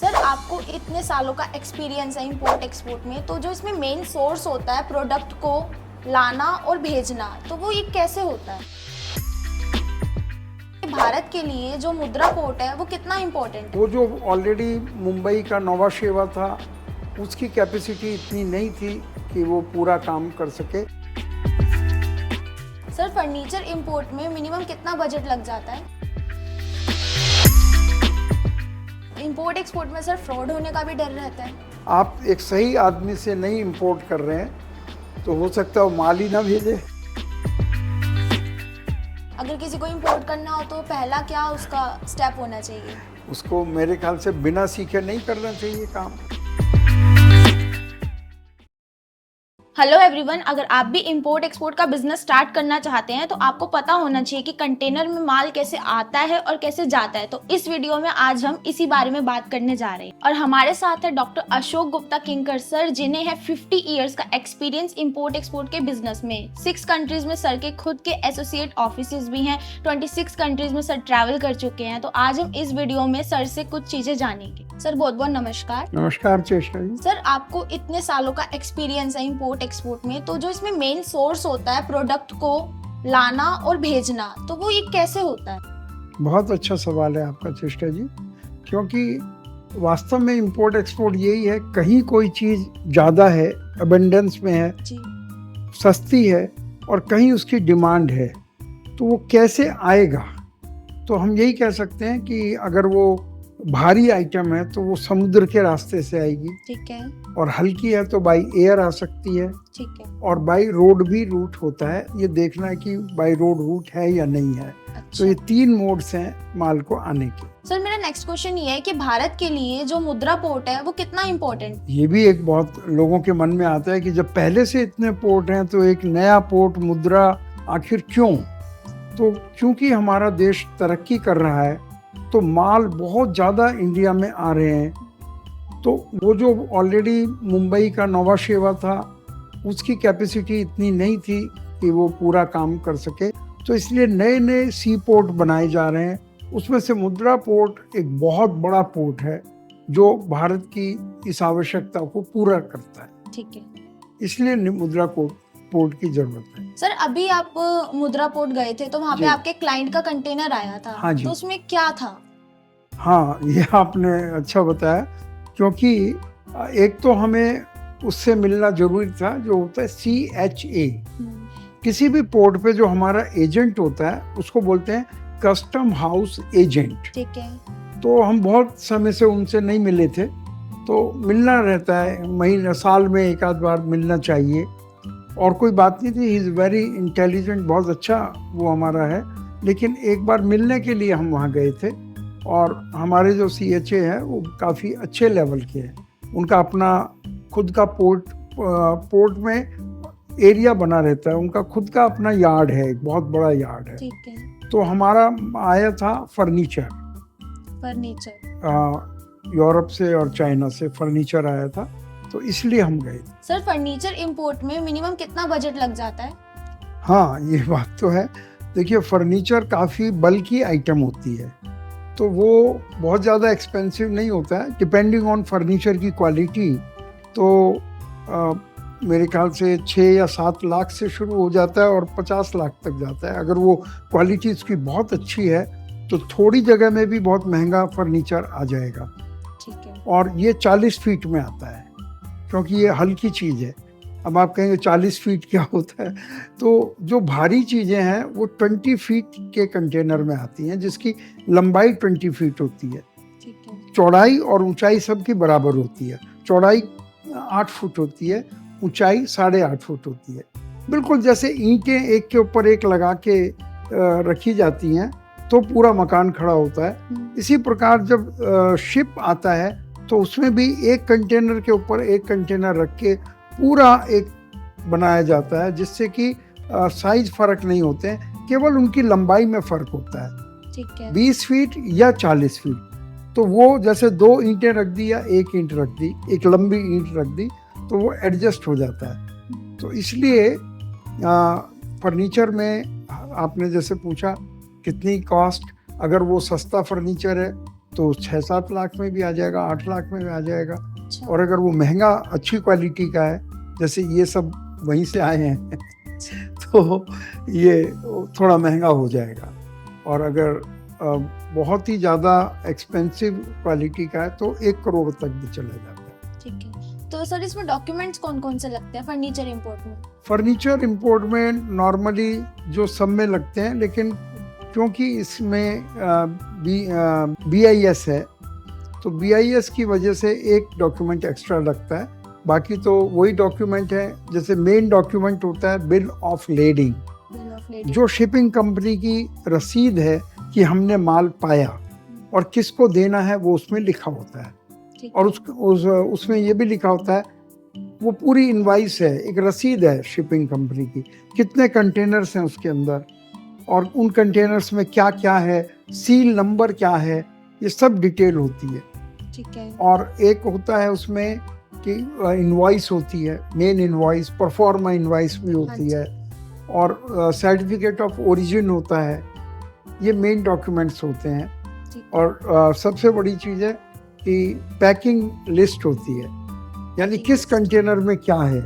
Sir आपको इतने सालों का एक्सपीरियंस है इंपोर्ट एक्सपोर्ट में, तो जो इसमें मेन सोर्स होता है प्रोडक्ट को लाना और भेजना, तो वो ये कैसे होता है? भारत के लिए जो मुद्रा पोर्ट है वो कितना इम्पोर्टेंट है? वो जो ऑलरेडी मुंबई का नौवा शेवा था, उसकी कैपेसिटी इतनी नहीं थी कि वो पूरा काम कर सके। सर फर्नीचर इंपोर्ट में मिनिमम कितना बजट लग जाता है? इंपोर्ट एक्सपोर्ट में सर फ्रॉड होने का भी डर रहता है। आप एक सही आदमी से नहीं इंपोर्ट कर रहे हैं तो हो सकता है वो माल ही ना भेजे। अगर किसी को इंपोर्ट करना हो तो पहला क्या उसका स्टेप होना चाहिए? उसको मेरे ख्याल से बिना सीखे नहीं करना चाहिए काम। हेलो एवरीवन, अगर आप भी इंपोर्ट एक्सपोर्ट का बिजनेस स्टार्ट करना चाहते हैं तो आपको पता होना चाहिए कि कंटेनर में माल कैसे आता है और कैसे जाता है। तो इस वीडियो में आज हम इसी बारे में बात करने जा रहे हैं और हमारे साथ है डॉक्टर अशोक गुप्ता किंकर सर, जिन्हें है 50 इयर्स का एक्सपीरियंस इंपोर्ट एक्सपोर्ट के बिजनेस में। 6 कंट्रीज में सर के खुद के एसोसिएट ऑफिस भी हैं, 26 कंट्रीज में सर ट्रैवल कर चुके हैं। तो आज हम इस वीडियो में सर से कुछ चीजें जानेंगे। सर बहुत बहुत नमस्कार। नमस्कार चेष्टा जी। सर आपको इतने सालों का एक्सपीरियंस है इंपोर्ट एक्सपोर्ट में, तो जो इसमें मेन सोर्स होता है प्रोडक्ट को लाना और भेजना, तो वो ये कैसे होता है? बहुत अच्छा सवाल है आपका चेष्टा जी, क्योंकि वास्तव में इंपोर्ट एक्सपोर्ट यही है, कहीं कोई चीज़ ज़्यादा है, अबंडेंस में है, जी। सस्ती है और कहीं उसकी डिमांड है, तो वो कैसे आएगा? तो हम यही कह सकते हैं कि अगर वो भारी आइटम है तो वो समुद्र के रास्ते से आएगी, ठीक है। और हल्की है तो बाई एयर आ सकती है, ठीक है। और बाई रोड भी रूट होता है। ये देखना है कि बाई रोड रूट है या नहीं है। अच्छा। तो ये 3 मोड्स हैं माल को आने के। सर मेरा नेक्स्ट क्वेश्चन ये है कि भारत के लिए जो मुद्रा पोर्ट है वो कितना इम्पोर्टेंट? ये भी एक बहुत लोगों के मन में आता है कि जब पहले से इतने पोर्ट हैं तो एक नया पोर्ट मुद्रा आखिर क्यों? तो क्योंकि हमारा देश तरक्की कर रहा है तो माल बहुत ज़्यादा इंडिया में आ रहे हैं। तो वो जो ऑलरेडी मुंबई का नौवा शेवा था, उसकी कैपेसिटी इतनी नहीं थी कि वो पूरा काम कर सके। तो इसलिए नए नए सी पोर्ट बनाए जा रहे हैं। उसमें से मुद्रा पोर्ट एक बहुत बड़ा पोर्ट है जो भारत की इस आवश्यकता को पूरा करता है। ठीक है। इसलिए मुद्रा पोर्ट की जरूरत है। सर अभी आप मुद्रा पोर्ट गए थे तो वहाँ पे जी। आपके क्लाइंट का कंटेनर आया था। हाँ जी। तो उसमें क्या था? हाँ, ये आपने अच्छा बताया, क्योंकि एक तो हमें उससे मिलना जरूरी था, जो होता है CHA। किसी भी पोर्ट पे जो हमारा एजेंट होता है उसको बोलते हैं कस्टम हाउस एजेंट। ठीक है। तो हम बहुत समय से उनसे नहीं मिले थे, तो मिलना रहता है, महीने साल में एक आध बार मिलना चाहिए, और कोई बात नहीं थी। ही इज़ वेरी इंटेलिजेंट, बहुत अच्छा वो हमारा है। लेकिन एक बार मिलने के लिए हम वहाँ गए थे, और हमारे जो CHA हैं वो काफ़ी अच्छे लेवल के हैं। उनका अपना खुद का पोर्ट में एरिया बना रहता है, उनका खुद का अपना यार्ड है, एक बहुत बड़ा यार्ड है। ठीक है। तो हमारा आया था फर्नीचर यूरोप से और चाइना से फर्नीचर आया था, तो इसलिए हम गए। सर फर्नीचर इंपोर्ट में मिनिमम कितना बजट लग जाता है? हाँ, ये बात तो है। देखिए, फर्नीचर काफ़ी बल्कि आइटम होती है, तो वो बहुत ज़्यादा एक्सपेंसिव नहीं होता है। डिपेंडिंग ऑन फर्नीचर की क्वालिटी, तो मेरे ख्याल से 6 या 7 लाख से शुरू हो जाता है और 50 लाख तक जाता है। अगर वो क्वालिटी उसकी बहुत अच्छी है तो थोड़ी जगह में भी बहुत महंगा फर्नीचर आ जाएगा। ठीक है। और ये 40 फीट में आता है, क्योंकि ये हल्की चीज़ है। अब आप कहेंगे 40 फीट क्या होता है? तो जो भारी चीज़ें हैं वो 20 फीट के कंटेनर में आती हैं, जिसकी लंबाई 20 फीट होती है। ठीक है। चौड़ाई और ऊंचाई सबकी बराबर होती है। चौड़ाई 8 फुट होती है, ऊंचाई 8.5 फुट होती है। बिल्कुल जैसे ईंटें एक के ऊपर एक लगा के रखी जाती हैं तो पूरा मकान खड़ा होता है, इसी प्रकार जब शिप आता है तो उसमें भी एक कंटेनर के ऊपर एक कंटेनर रख के पूरा एक बनाया जाता है, जिससे कि साइज फर्क नहीं होते हैं, केवल उनकी लंबाई में फर्क होता है। ठीक है। 20 फीट या 40 फीट। तो वो जैसे 2 ईंटें रख दी या 1 ईंट रख दी, एक लंबी ईंट रख दी, तो वो एडजस्ट हो जाता है। तो इसलिए फर्नीचर में आपने जैसे पूछा कितनी कॉस्ट, अगर वो सस्ता फर्नीचर है तो 6-7 लाख में भी आ जाएगा, 8 लाख में भी आ जाएगा। अच्छा। और अगर वो महंगा अच्छी क्वालिटी का है, जैसे ये सब वहीं से आए हैं तो ये थोड़ा महंगा हो जाएगा। और अगर बहुत ही ज़्यादा एक्सपेंसिव क्वालिटी का है तो 1 करोड़ तक भी चला जाता है। ठीक है। तो सर इसमें डॉक्यूमेंट्स कौन कौन से लगते हैं फर्नीचर इंपोर्ट में? फर्नीचर इंपोर्ट में नॉर्मली जो सब में लगते हैं, लेकिन क्योंकि इसमें BIS है, तो BIS की वजह से एक डॉक्यूमेंट एक्स्ट्रा लगता है। बाकी तो वही डॉक्यूमेंट है। जैसे मेन डॉक्यूमेंट होता है बिल ऑफ लेडिंग, जो शिपिंग कंपनी की रसीद है कि हमने माल पाया और किसको देना है, वो उसमें लिखा होता है। और उसमें ये भी लिखा होता है, वो पूरी इनवाइस है, एक रसीद है शिपिंग कंपनी की, कितने कंटेनर्स हैं उसके अंदर और उन कंटेनर्स में क्या क्या है, सील नंबर क्या है, ये सब डिटेल होती है। ठीक है। और एक होता है उसमें कि इनवॉइस होती है, मेन इनवॉइस, परफॉर्मा इनवॉइस भी होती है, और सर्टिफिकेट ऑफ ओरिजिन होता है। ये मेन डॉक्यूमेंट्स होते हैं। और सबसे बड़ी चीज़ है कि पैकिंग लिस्ट होती है, यानी किस कंटेनर में क्या है,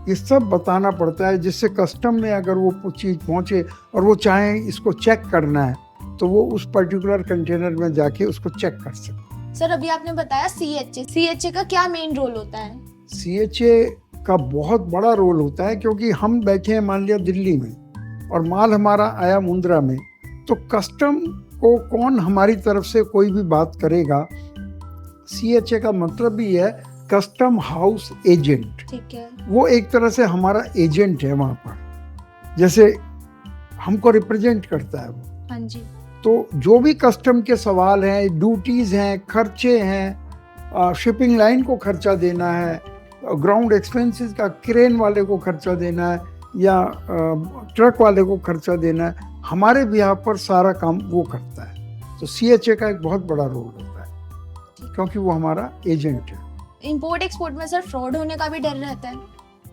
ये सब बताना पड़ता है, जिससे कस्टम में अगर वो चीज़ पहुँचे और वो चाहें इसको चेक करना है, तो वो उस पर्टिकुलर कंटेनर में जाके उसको चेक कर सकते। सर अभी आपने बताया CHA का क्या मेन रोल होता है? CHA का बहुत बड़ा रोल होता है, क्योंकि हम बैठे हैं मान लिया दिल्ली में और माल हमारा आया मुंद्रा में, तो कस्टम को कौन हमारी तरफ से कोई भी बात करेगा, CHA का मतलब भी है कस्टम हाउस एजेंट। ठीक है। वो एक तरह से हमारा एजेंट है वहाँ पर, जैसे हमको रिप्रेजेंट करता है वो। हाँ जी। तो जो भी कस्टम के सवाल हैं, ड्यूटीज़ हैं, खर्चे हैं, शिपिंग लाइन को खर्चा देना है, ग्राउंड एक्सपेंसेस का क्रेन वाले को खर्चा देना है, या ट्रक वाले को खर्चा देना है, हमारे बिहाफ पर सारा काम वो करता है। तो CHA का एक बहुत बड़ा रोल होता है, क्योंकि वो हमारा एजेंट है। इंपोर्ट एक्सपोर्ट में सर फ्रॉड होने का भी डर रहता है?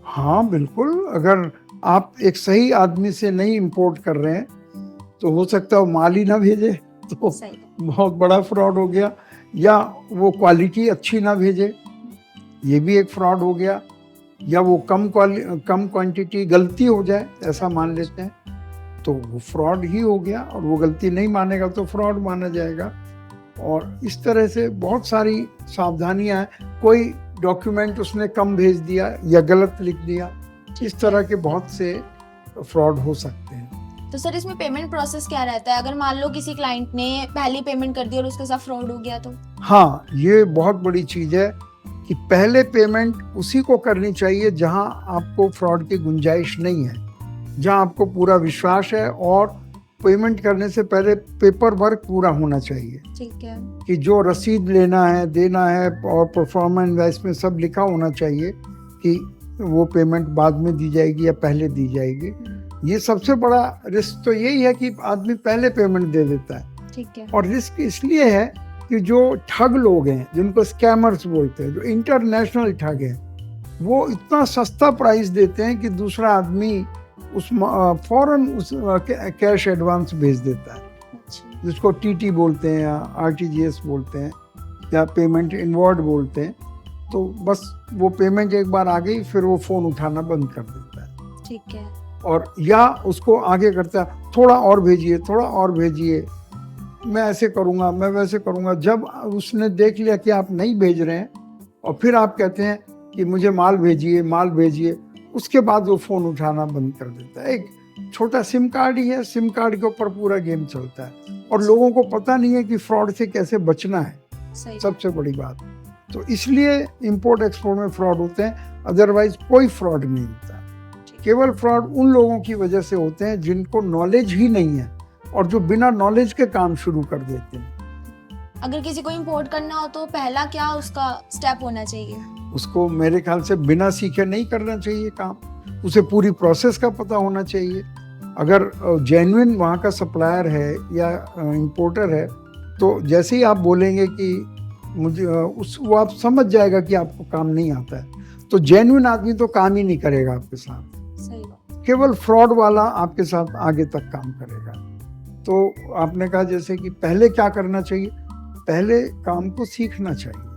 हाँ बिल्कुल, अगर आप एक सही आदमी से नहीं इंपोर्ट कर रहे हैं तो हो सकता है वो माल ही ना भेजे, तो बहुत बड़ा फ्रॉड हो गया, या वो क्वालिटी अच्छी ना भेजे, ये भी एक फ्रॉड हो गया, या वो कम क्वांटिटी गलती हो जाए, ऐसा मान लेते हैं, तो वो फ्रॉड ही हो गया, और वो गलती नहीं मानेगा तो फ्रॉड माना जाएगा। और इस तरह से बहुत सारी सावधानियां हैं। कोई डॉक्यूमेंट उसने कम भेज दिया या गलत लिख दिया, इस तरह के बहुत से फ्रॉड हो सकते हैं। तो सर इसमें पेमेंट प्रोसेस क्या रहता है, अगर मान लो किसी क्लाइंट ने पहली पेमेंट कर दी और उसके साथ फ्रॉड हो गया तो? हाँ, ये बहुत बड़ी चीज़ है कि पहले पेमेंट उसी को करनी चाहिए जहां आपको फ्रॉड की गुंजाइश नहीं है, जहां आपको पूरा विश्वास है, और पेमेंट करने से पहले पेपर वर्क पूरा होना चाहिए। ठीक है। कि जो रसीद लेना है, देना है, और परफॉर्मा इनवॉइस में सब लिखा होना चाहिए कि वो पेमेंट बाद में दी जाएगी या पहले दी जाएगी। ये सबसे बड़ा रिस्क तो यही है कि आदमी पहले पेमेंट दे देता है। ठीक है। और रिस्क इसलिए है कि जो ठग लोग हैं, जिनको स्कैमर्स बोलते हैं, जो इंटरनेशनल ठग हैं, वो इतना सस्ता प्राइस देते हैं कि दूसरा आदमी उस फौरन उस कैश एडवांस भेज देता है। अच्छा। जिसको TT बोलते हैं या RTGS बोलते हैं या पेमेंट इनवर्ड बोलते हैं। तो बस वो पेमेंट एक बार आ गई, फिर वो फ़ोन उठाना बंद कर देता है। ठीक है। और या उसको आगे करता है, थोड़ा और भेजिए, थोड़ा और भेजिए, मैं ऐसे करूँगा, मैं वैसे करूँगा। जब उसने देख लिया कि आप नहीं भेज रहे हैं, और फिर आप कहते हैं कि मुझे माल भेजिए, माल भेजिए, उसके बाद वो फ़ोन उठाना बंद कर देता है। एक छोटा सिम कार्ड ही है, सिम कार्ड के ऊपर पूरा गेम चलता है, और लोगों को पता नहीं है कि फ्रॉड से कैसे बचना है। सबसे बड़ी बात। तो इसलिए इंपोर्ट एक्सपोर्ट में फ्रॉड होते हैं, अदरवाइज कोई फ्रॉड नहीं होता है। केवल फ्रॉड उन लोगों की वजह से होते हैं जिनको नॉलेज ही नहीं है, और जो बिना नॉलेज के काम शुरू कर देते हैं। अगर किसी को इंपोर्ट करना हो तो पहला क्या उसका स्टेप होना चाहिए? उसको मेरे ख्याल से बिना सीखे नहीं करना चाहिए काम, उसे पूरी प्रोसेस का पता होना चाहिए। अगर जेन्युइन वहाँ का सप्लायर है या इंपोर्टर है, तो जैसे ही आप बोलेंगे कि मुझे वो आप समझ जाएगा कि आपको काम नहीं आता है, तो जेन्युइन आदमी तो काम ही नहीं करेगा आपके साथ। सही बात। केवल फ्रॉड वाला आपके साथ आगे तक काम करेगा। तो आपने कहा जैसे कि पहले क्या करना चाहिए, पहले काम को सीखना चाहिए।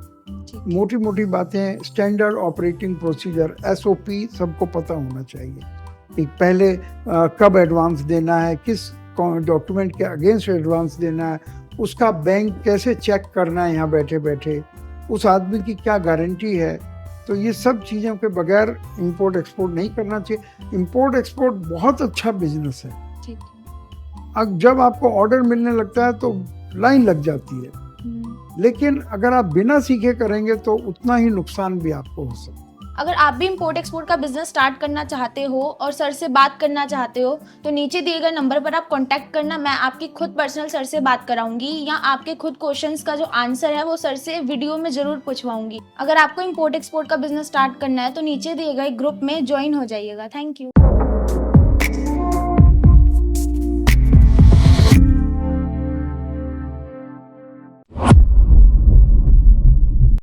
मोटी मोटी बातें, स्टैंडर्ड ऑपरेटिंग प्रोसीजर, SOP सबको पता होना चाहिए कि पहले कब एडवांस देना है, किस डॉक्यूमेंट के अगेंस्ट एडवांस देना है, उसका बैंक कैसे चेक करना है यहाँ बैठे बैठे, उस आदमी की क्या गारंटी है। तो ये सब चीज़ों के बगैर इंपोर्ट एक्सपोर्ट नहीं करना चाहिए। इंपोर्ट एक्सपोर्ट बहुत अच्छा बिजनेस है। ठीक है। अब जब आपको ऑर्डर मिलने लगता है तो लाइन लग जाती है, लेकिन अगर आप बिना सीखे करेंगे तो उतना ही नुकसान भी आपको हो सकता है। अगर आप भी इंपोर्ट एक्सपोर्ट का बिजनेस स्टार्ट करना चाहते हो और सर से बात करना चाहते हो तो नीचे दिए गए नंबर पर आप कांटेक्ट करना। मैं आपकी खुद पर्सनल सर से बात कराऊंगी या आपके खुद क्वेश्चंस का जो आंसर है वो सर से वीडियो में जरूर पूछवाऊंगी। अगर आपको इंपोर्ट एक्सपोर्ट का बिजनेस स्टार्ट करना है तो नीचे दिए गए ग्रुप में ज्वाइन हो जाइएगा। Thank you.